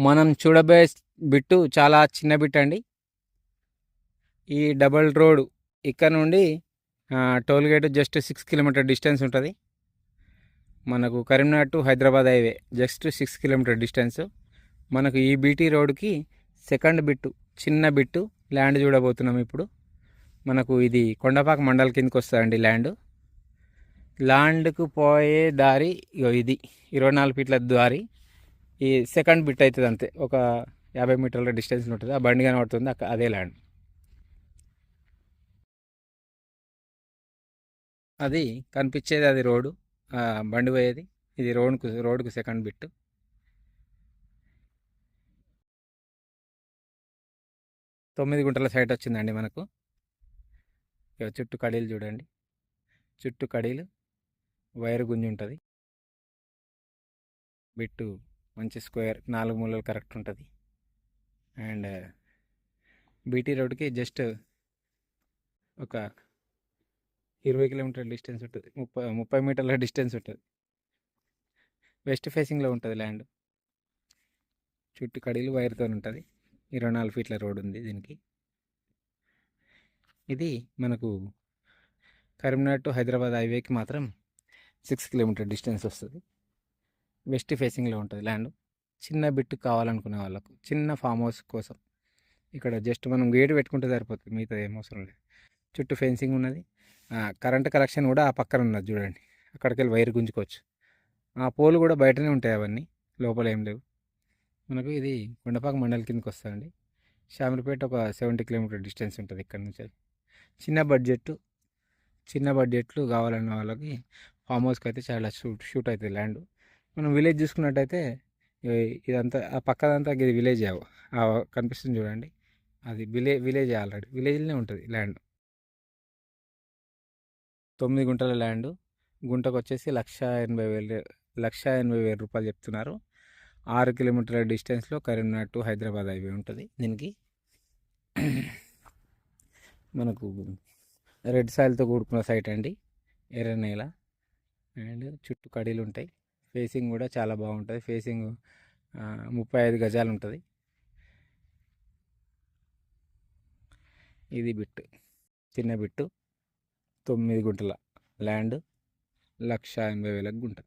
మనం చూడబోయే బిట్టు చాలా చిన్న బిట్ అండి. ఈ డబల్ రోడ్ ఇక్కడ నుండి toll gate just 6 kilometre distance ఉంటుంది. మనకు Karimnagar to Hyderabad highway just 6 kilometre distance. మనకు ఈ బీటీ రోడ్కి సెకండ్ బిట్టు, చిన్న బిట్టు ల్యాండ్ చూడబోతున్నాం ఇప్పుడు. మనకు ఇది కొండపాక మండల్ కిందకి వస్తుందండి ల్యాండ్కు పోయే దారి ఇది 24 ఫీట్ల దారి. ఈ సెకండ్ బిట్ అవుతుంది అంతే, ఒక 50 మీటర్ల డిస్టెన్స్ ఉంటుంది. ఆ బండి కనబడుతుంది, అదే ల్యాండ్. అది కనిపించేది అది రోడ్డు, బండి పోయేది. ఇది రోడ్కు సెకండ్ బిట్. తొమ్మిది గుంటల సైట్ వచ్చిందండి మనకు. చుట్టూ కడీలు చూడండి, చుట్టూ కడీలు, వైరు గుంజి ఉంటుంది. బిట్టు మంచి స్క్వేర్, 4 మూలలు కరెక్ట్ ఉంటుంది. అండ్ బీటీ రోడ్కి జస్ట్ ఒక 20 కిలోమీటర్ల డిస్టెన్స్ ఉంటుంది, 30 మీటర్ల డిస్టెన్స్ ఉంటుంది. వెస్ట్ ఫేసింగ్లో ఉంటుంది ల్యాండ్. చుట్టూ కడీలు వైర్తో ఉంటుంది. 24 ఫీట్ల రోడ్ ఉంది దీనికి. ఇది మనకు కరీంనగర్ టు హైదరాబాద్ హైవేకి మాత్రం 6 కిలోమీటర్ డిస్టెన్స్ వస్తుంది. వెస్ట్ ఫేసింగ్లో ఉంటుంది ల్యాండ్. చిన్న బిట్ కావాలనుకునే వాళ్ళకు, చిన్న ఫామ్ హౌస్ కోసం ఇక్కడ జస్ట్ మనం గేట్ పెట్టుకుంటే సరిపోతుంది, మిగతా ఏం అవసరం లేదు. చుట్టూ ఫెన్సింగ్ ఉన్నది. కరెంట్ కనెక్షన్ కూడా ఆ పక్కన ఉన్నది చూడండి, అక్కడికి వెళ్ళి వైర్ గుంజుకోవచ్చు. ఆ పోలు కూడా బయటనే ఉంటాయి, అవన్నీ లోపల ఏం లేవు. మనకు ఇది కొండపాక మండలి కిందకి వస్తుందండి. షామీర్పేట ఒక 70 కిలోమీటర్ డిస్టెన్స్ ఉంటుంది ఇక్కడ నుంచి. చిన్న బడ్జెట్లు కావాలన్న వాళ్ళకి ఫామ్ హౌస్కి అయితే చాలా షూట్ అవుతుంది ల్యాండ్. మనం విలేజ్ చూసుకున్నట్టయితే ఇదంతా ఆ పక్కదంతా ఇది విలేజ్ కనిపిస్తుంది చూడండి, అది విలేజ్ ఆల్రెడీ విలేజ్లోనే ఉంటుంది ల్యాండ్. 9 గుంటల ల్యాండ్. గుంటకు వచ్చేసి 1,80,000 రూపాయలు చెప్తున్నారు. 6 కిలోమీటర్ల డిస్టెన్స్లో కరీంనగర్ టు హైదరాబాద్ హైవే ఉంటుంది దీనికి. మనకు రెడ్ సాయిల్తో కూడుకున్న సైట్ అండి, ఎర్ర నేల. అండ్ చుట్టూ కడీలు ఉంటాయి. ఫేసింగ్ కూడా చాలా బాగుంటుంది. ఫేసింగ్ 35 గజాలు ఉంటుంది. ఇది బిట్టు, చిన్న బిట్టు. 9 గుంటల ల్యాండ్, 1,80,000 గుంట.